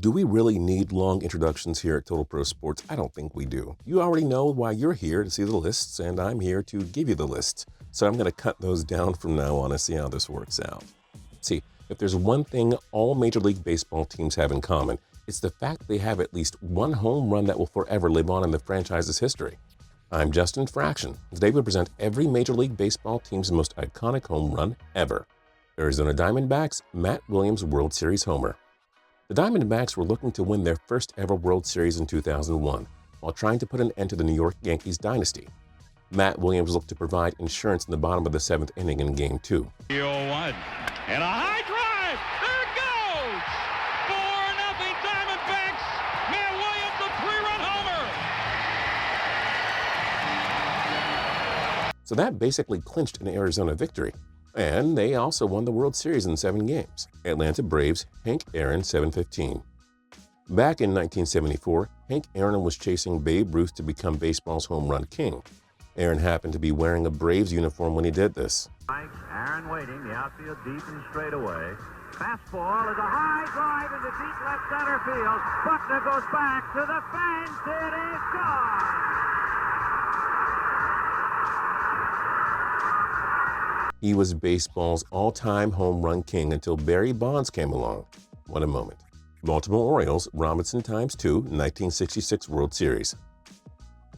Do we really need long introductions here at Total Pro Sports? I don't think we do. You already know why you're here, to see the lists, and I'm here to give you the lists. So I'm going to cut those down from now on and see how this works out. See, if there's one thing all Major League Baseball teams have in common, it's the fact they have at least one home run that will forever live on in the franchise's history. I'm Justin Fration. Today we present every Major League Baseball team's most iconic home run ever. Arizona Diamondbacks, Matt Williams World Series homer. The Diamondbacks were looking to win their first ever World Series in 2001, while trying to put an end to the New York Yankees dynasty. Matt Williams looked to provide insurance in the bottom of the 7th inning in Game 2. 0-1, and a high drive! There it goes! 4-0 Diamondbacks! Matt Williams, a 3-run homer! So that basically clinched an Arizona victory. And they also won the World Series in 7 games. Atlanta Braves, Hank Aaron, 7-15. Back in 1974, Hank Aaron was chasing Babe Ruth to become baseball's home run king. Aaron happened to be wearing a Braves uniform when he did this. Aaron waiting, the outfield deep and straight away. Fastball is a high drive into deep left center field. Buckner goes back to the fence. It is gone. He was baseball's all-time home run king until Barry Bonds came along. What a moment. Baltimore Orioles, Robinson ×2, 1966 World Series.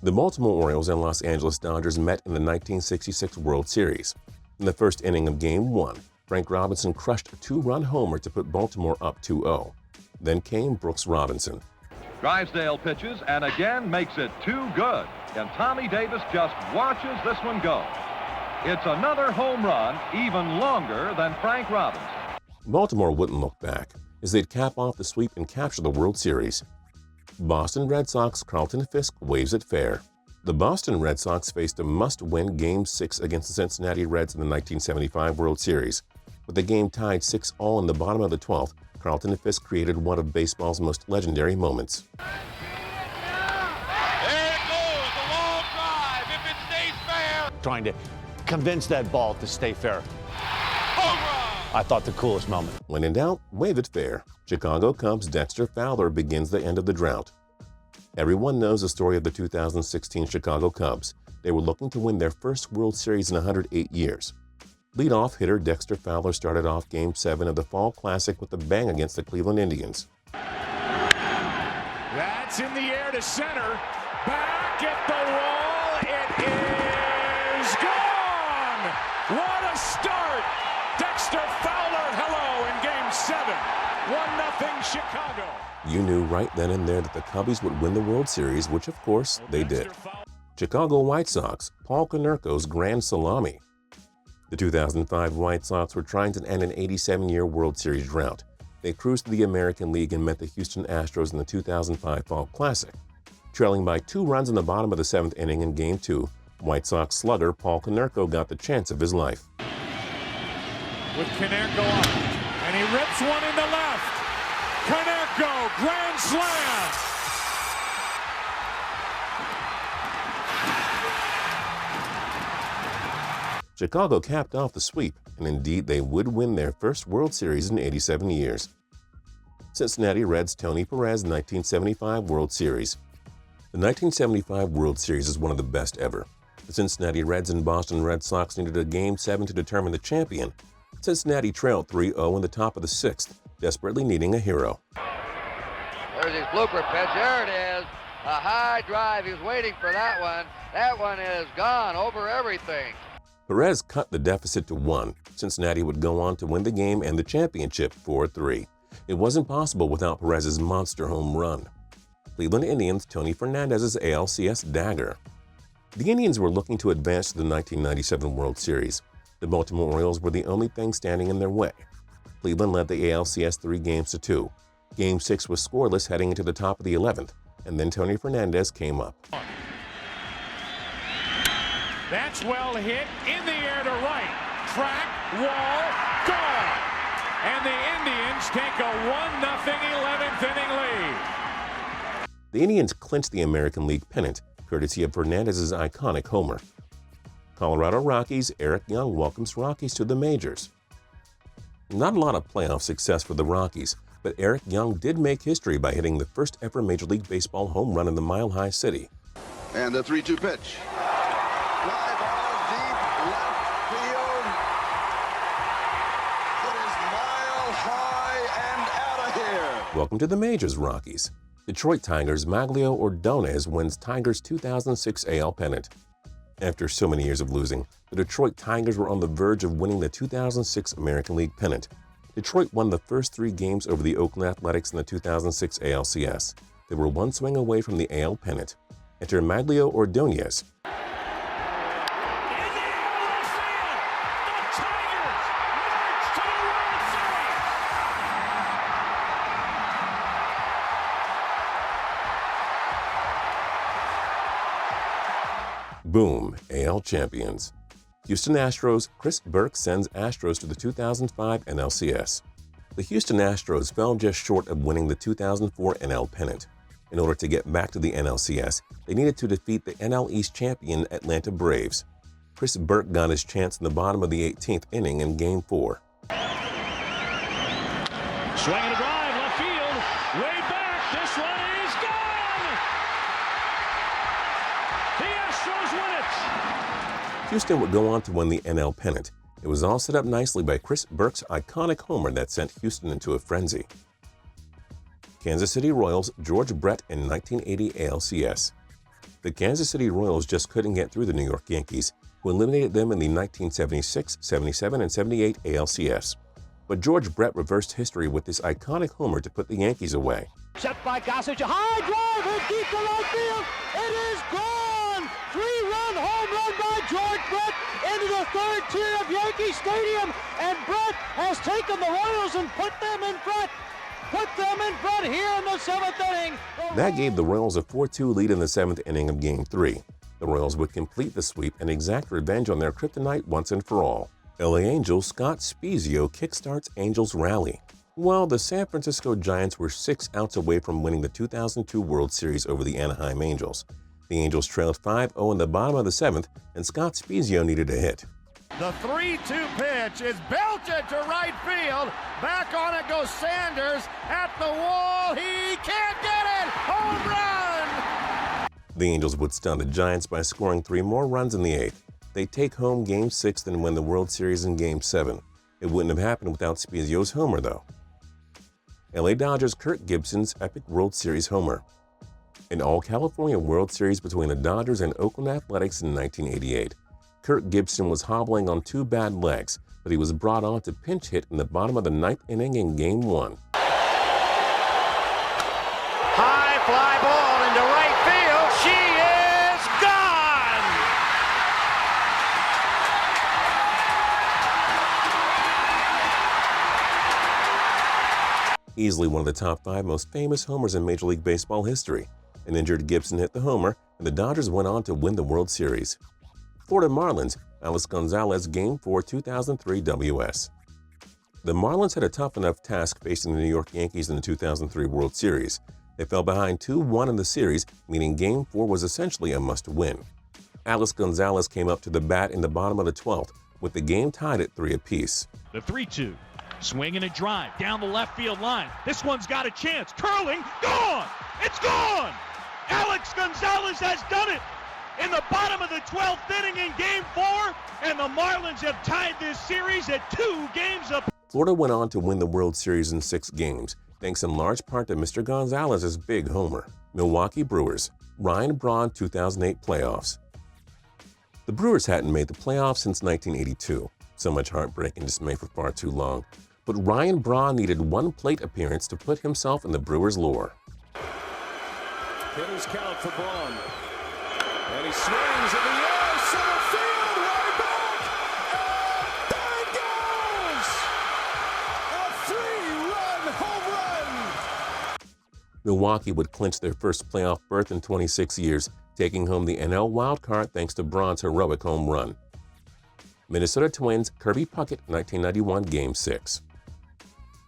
The Baltimore Orioles and Los Angeles Dodgers met in the 1966 World Series. In the first inning of Game 1, Frank Robinson crushed a 2-run homer to put Baltimore up 2-0. Then came Brooks Robinson. Drysdale pitches and again makes it too good, and Tommy Davis just watches this one go. It's another home run, even longer than Frank Robinson. Baltimore wouldn't look back, as they'd cap off the sweep and capture the World Series. Boston Red Sox Carlton Fisk waves it fair. The Boston Red Sox faced a must-win Game 6 against the Cincinnati Reds in the 1975 World Series. With the game tied 6-all in the bottom of the 12th, Carlton Fisk created one of baseball's most legendary moments. There it goes, a long drive, if it stays fair. Trying to convince that ball to stay fair. Home run! I thought the coolest moment. When in doubt, wave it fair. Chicago Cubs Dexter Fowler begins the end of the drought. Everyone knows the story of the 2016 Chicago Cubs. They were looking to win their first World Series in 108 years. Leadoff hitter Dexter Fowler started off Game 7 of the Fall Classic with a bang against the Cleveland Indians. That's in the air to center. Back at the wall. It is gone! What a start! Dexter Fowler, hello in Game 7. 1-0 Chicago. You knew right then and there that the Cubbies would win the World Series, which of course they did. Chicago White Sox, Paul Konerko's grand salami. The 2005 White Sox were trying to end an 87-year World Series drought. They cruised to the American League and met the Houston Astros in the 2005 Fall Classic. Trailing by 2 runs in the bottom of the 7th inning in Game 2, White Sox slugger Paul Konerko got the chance of his life. With Konerko up, and he rips one in the left. Konerko, grand slam! Chicago capped off the sweep, and indeed they would win their first World Series in 87 years. Cincinnati Reds Tony Perez 1975 World Series. The 1975 World Series is one of the best ever. The Cincinnati Reds and Boston Red Sox needed a Game 7 to determine the champion. Cincinnati trailed 3-0 in the top of the 6th, desperately needing a hero. There's his blooper pitch. There it is. A high drive. He was waiting for that one. That one is gone over everything. Perez cut the deficit to 1. Cincinnati would go on to win the game and the championship 4-3. It wasn't possible without Perez's monster home run. Cleveland Indians Tony Fernandez's ALCS dagger. The Indians were looking to advance to the 1997 World Series. The Baltimore Orioles were the only thing standing in their way. Cleveland led the ALCS 3-2. Game 6 was scoreless heading into the top of the 11th, and then Tony Fernandez came up. That's well hit, in the air to right. Track, wall, gone! And the Indians take a 1-0 11th inning lead. The Indians clinched the American League pennant, courtesy of Fernandez's iconic homer. Colorado Rockies Eric Young welcomes Rockies to the majors. Not a lot of playoff success for the Rockies, but Eric Young did make history by hitting the first ever Major League Baseball home run in the Mile High City. And the 3-2 pitch. Drive ball deep left field. It is mile high and out of here. Welcome to the Majors, Rockies. Detroit Tigers' Magglio Ordonez wins Tigers' 2006 AL pennant. After so many years of losing, the Detroit Tigers were on the verge of winning the 2006 American League pennant. Detroit won the first 3 games over the Oakland Athletics in the 2006 ALCS. They were 1 swing away from the AL pennant. Enter Magglio Ordonez. Boom, AL champions. Houston Astros, Chris Burke sends Astros to the 2005 NLCS. The Houston Astros fell just short of winning the 2004 NL pennant. In order to get back to the NLCS, they needed to defeat the NL East champion Atlanta Braves. Chris Burke got his chance in the bottom of the 18th inning in Game 4. Swing and a drive, left field, way back, this one is gone! The Astros win it! Houston would go on to win the NL pennant. It was all set up nicely by Chris Burke's iconic homer that sent Houston into a frenzy. Kansas City Royals, George Brett in 1980 ALCS. The Kansas City Royals just couldn't get through the New York Yankees, who eliminated them in the 1976, 77, and 78 ALCS. But George Brett reversed history with this iconic homer to put the Yankees away. Set by Gossage, a high drive hit deep to right field. It is gone! 3-run home run by George Brett into the 3rd tier of Yankee Stadium, and Brett has taken the Royals and put them in front. Put them in front here in the 7th inning. That gave the Royals a 4-2 lead in the 7th inning of Game 3. The Royals would complete the sweep and exact revenge on their kryptonite once and for all. LA Angels Scott Spiezio kickstarts Angels rally. While the San Francisco Giants were 6 outs away from winning the 2002 World Series over the Anaheim Angels, the Angels trailed 5-0 in the bottom of the 7th, and Scott Spiezio needed a hit. The 3-2 pitch is belted to right field. Back on it goes Sanders at the wall. He can't get it. Home run! The Angels would stun the Giants by scoring 3 more runs in the 8th. They take home Game 6 and win the World Series in Game 7. It wouldn't have happened without Spiezio's homer, though. LA Dodgers Kirk Gibson's epic World Series homer. An all-California World Series between the Dodgers and Oakland Athletics in 1988. Kirk Gibson was hobbling on 2 bad legs, but he was brought on to pinch hit in the bottom of the 9th inning in Game 1. High fly ball into right field. She is gone! Easily one of the top 5 most famous homers in Major League Baseball history. An injured Gibson hit the homer, and the Dodgers went on to win the World Series. Florida Marlins, Alice Gonzalez, Game 4, 2003 WS. The Marlins had a tough enough task facing the New York Yankees in the 2003 World Series. They fell behind 2-1 in the series, meaning Game 4 was essentially a must-win. Alice Gonzalez came up to the bat in the bottom of the 12th, with the game tied at 3 apiece. The 3-2. Swing and a drive down the left field line. This one's got a chance. Curling, gone! It's gone! Alex Gonzalez has done it! In the bottom of the 12th inning in Game 4, and the Marlins have tied this series at 2 games apiece. Florida went on to win the World Series in 6 games, thanks in large part to Mr. Gonzalez's big homer. Milwaukee Brewers, Ryan Braun 2008 playoffs. The Brewers hadn't made the playoffs since 1982. So much heartbreak and dismay for far too long. But Ryan Braun needed 1 plate appearance to put himself in the Brewers' lore. Hitters count for Braun. And he swings in the air, center field, way back, and there it goes! A 3-run home run! Milwaukee would clinch their first playoff berth in 26 years, taking home the NL wildcard thanks to Braun's heroic home run. Minnesota Twins, Kirby Puckett, 1991 Game 6.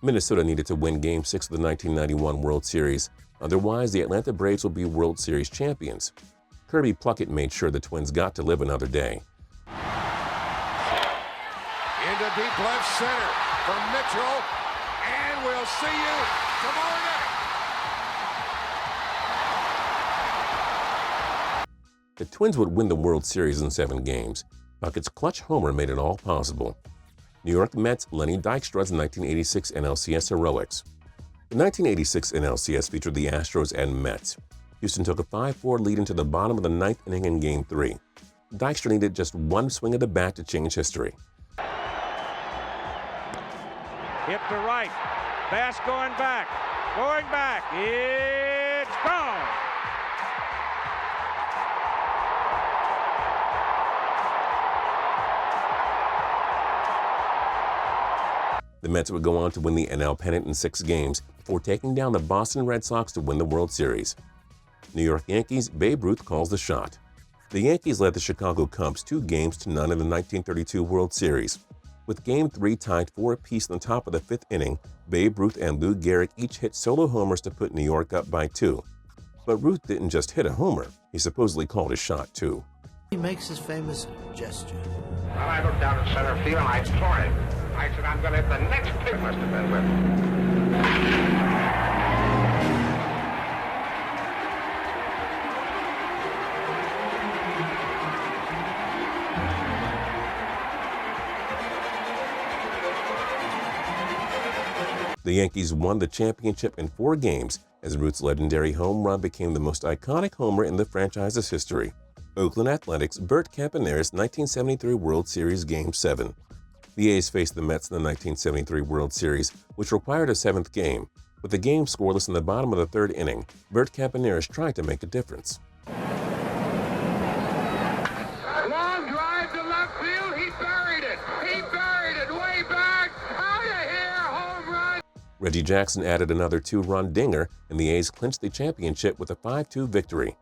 Minnesota needed to win Game 6 of the 1991 World Series, otherwise the Atlanta Braves would be World Series champions. Kirby Puckett made sure the Twins got to live another day. Into deep left center from Mitchell, and we'll see you Tomorrow night. The Twins would win the World Series in 7 games. Puckett's clutch homer made it all possible. New York Mets Lenny Dykstra's 1986 NLCS heroics. The 1986 NLCS featured the Astros and Mets. Houston took a 5-4 lead into the bottom of the 9th inning in Game 3. Dykstra needed just one swing of the bat to change history. Hit to right. Bass going back. Going back. It's gone. The Mets would go on to win the NL pennant in 6 games before taking down the Boston Red Sox to win the World Series. New York Yankees, Babe Ruth calls the shot. The Yankees led the Chicago Cubs 2-0 in the 1932 World Series. With Game 3 tied 4 apiece in the top of the 5th inning, Babe Ruth and Lou Gehrig each hit solo homers to put New York up by 2. But Ruth didn't just hit a homer, he supposedly called his shot too. He makes his famous gesture. Well, I looked down at center field and I tore it. I said, I'm going to hit the next pitch. Must have been with The Yankees won the championship in 4 games as Ruth's legendary home run became the most iconic homer in the franchise's history. Oakland Athletics, Bert Campaneris' 1973 World Series Game 7. The A's faced the Mets in the 1973 World Series, which required a 7th game. With the game scoreless in the bottom of the 3rd inning, Bert Campaneris tried to make a difference. long drive to left field. He buried it. He buried it way back. Out of here, home run. Reggie Jackson added another 2-run dinger, and the A's clinched the championship with a 5-2 victory.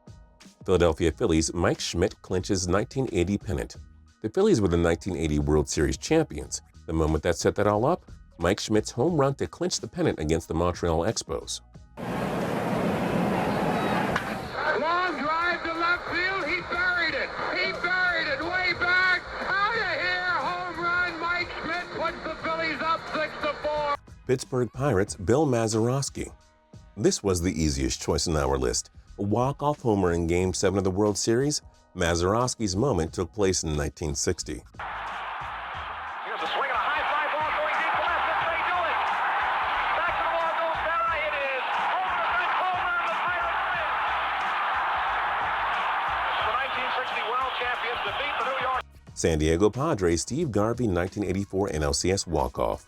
Philadelphia Phillies' Mike Schmidt clinches 1980 pennant. The Phillies were the 1980 World Series champions. The moment that set that all up, Mike Schmidt's home run to clinch the pennant against the Montreal Expos. Long drive to left field. He buried it. He buried it way back. Out of here, home run. Mike Schmidt puts the Phillies up 6-4. Pittsburgh Pirates' Bill Mazeroski. This was the easiest choice on our list. A walk-off homer in Game 7 of the World Series. Mazeroski's moment took place in 1960. Here's a swing and a high fly ball going deep to left. That's how you do it. Back to the wall goes Berra. It is over the fence. Home run. The Pirates win. The 1960 World Champions defeat the New York. San Diego Padres' Steve Garvey 1984 NLCS walk-off.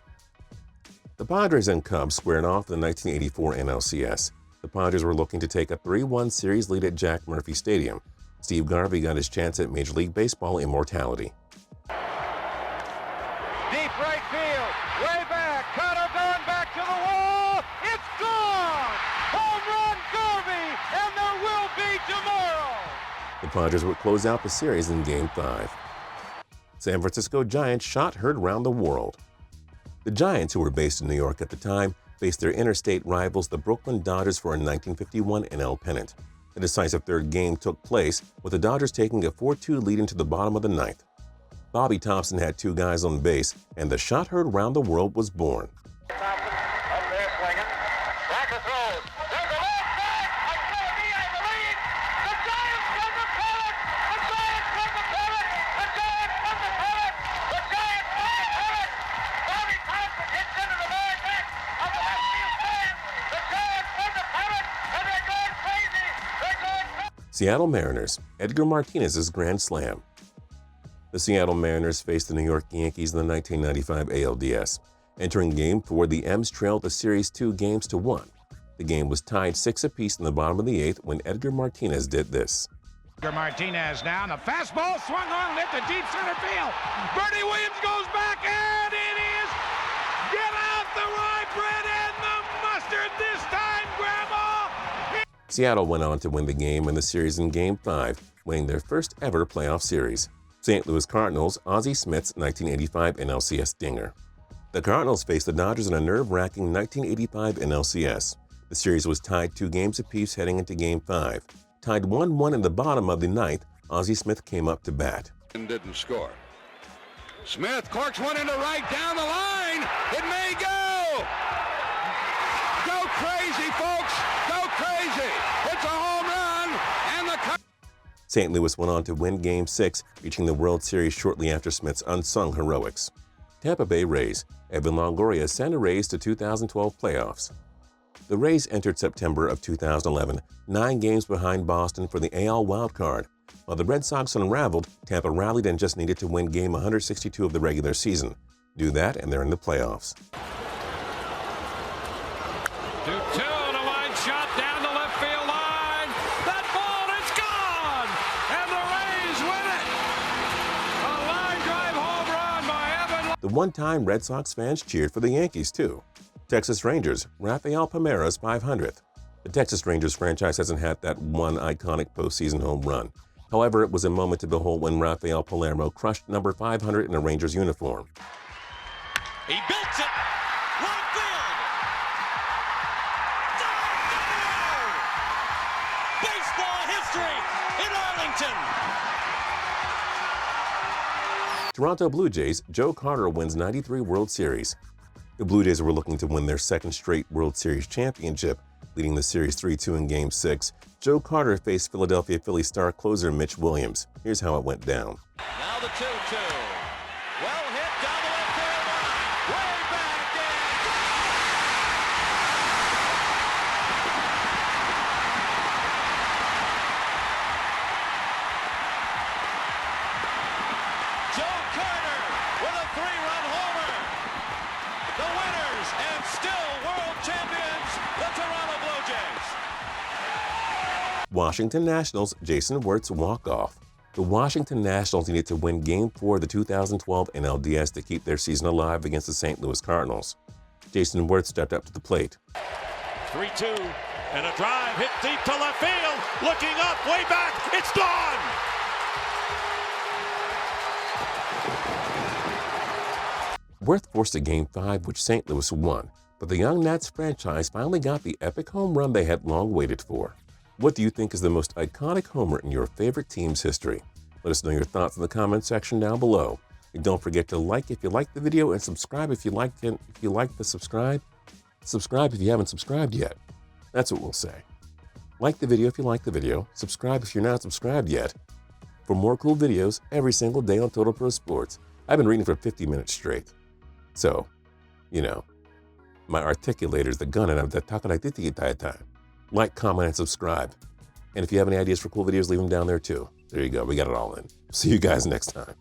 The Padres and Cubs squared off in the 1984 NLCS. The Padres were looking to take a 3-1 series lead at Jack Murphy Stadium. Steve Garvey got his chance at Major League Baseball immortality. Deep right field. Way back. Cutter going back to the wall. It's gone. Home run Garvey. And there will be tomorrow. The Padres would close out the series in Game 5. San Francisco Giants shot heard round the world. The Giants, who were based in New York at the time, faced their interstate rivals, the Brooklyn Dodgers, for a 1951 NL pennant. The decisive 3rd game took place, with the Dodgers taking a 4-2 lead into the bottom of the 9th. Bobby Thompson had 2 guys on base, and the shot heard round the world was born. Thompson up there swinging. Backer throws. There's a left back. A KIRBY, I believe. The Giants win the pennant. The Giants win the pennant. The Giants win the pennant. The Giants win the pennant. Bobby Thompson hits into the very neck of the left field stand. The Giants win the pennant, and they're going crazy. They're going crazy. Seattle Mariners, Edgar Martinez's grand slam. The Seattle Mariners faced the New York Yankees in the 1995 ALDS. Entering Game 4, the M's trailed the series 2-1. The game was tied 6 apiece in the bottom of the 8th when Edgar Martinez did this. Edgar Martinez now, and the fastball swung on, lit to deep center field. Bernie Williams goes back, and it is get out the rye bread and the mustard this time, Grandma. Seattle went on to win the game and the series in Game 5, winning their first ever playoff series. St. Louis Cardinals, Ozzie Smith's 1985 NLCS dinger. The Cardinals faced the Dodgers in a nerve-wracking 1985 NLCS. The series was tied 2 games apiece heading into Game 5. Tied 1-1 in the bottom of the 9th, Ozzie Smith came up to bat. And didn't score. Smith corks one into right down the line. It may go. Go St. Louis went on to win Game 6, reaching the World Series shortly after Smith's unsung heroics. Tampa Bay Rays. Evan Longoria sent the Rays to 2012 playoffs. The Rays entered September of 2011, 9 games behind Boston for the AL wildcard. While the Red Sox unraveled, Tampa rallied and just needed to win game 162 of the regular season. Do that, and they're in the playoffs. 2-2 and a line shot down the left field line. That ball, it's gone! And the Rays win it! A line drive home run by Evan. The one-time Red Sox fans cheered for the Yankees, too. Texas Rangers, Rafael Palmeira's 500th. The Texas Rangers franchise hasn't had that one iconic postseason home run. However, it was a moment to behold when Rafael Palmeiro crushed number 500 in a Rangers uniform. He built it! Right field! Baseball history in Arlington! Toronto Blue Jays, Joe Carter wins 93 World Series. The Blue Jays were looking to win their second straight World Series championship, leading the series 3-2 in Game 6. Joe Carter faced Philadelphia Phillies star closer Mitch Williams. Here's how it went down. Now the 2-2. Well hit down the left field line. Way back and Joe Carter with a 3-run homer. The winners and still world champions, the Toronto Blue Jays. Washington Nationals, Jason Wirtz walk-off. The Washington Nationals needed to win Game 4 of the 2012 NLDS to keep their season alive against the St. Louis Cardinals. Jason Wirtz stepped up to the plate. 3-2 and a drive hit deep to left field. Looking up, way back, it's gone! Wirtz forced a Game 5, which St. Louis won, but the young Nats franchise finally got the epic home run they had long waited for. What do you think is the most iconic homer in your favorite team's history? Let us know your thoughts in the comment section down below. And don't forget to like if you liked the video and subscribe if you liked it. If you like the subscribe if you haven't subscribed yet. That's what we'll say. Like the video if you like the video. Subscribe if you're not subscribed yet. For more cool videos every single day on Total Pro Sports. I've been reading for 50 minutes straight. So, you know, my articulator's the gun and I'm the talking like the entire time. Like, comment, and subscribe. And if you have any ideas for cool videos, leave them down there too. There you go. We got it all in. See you guys next time.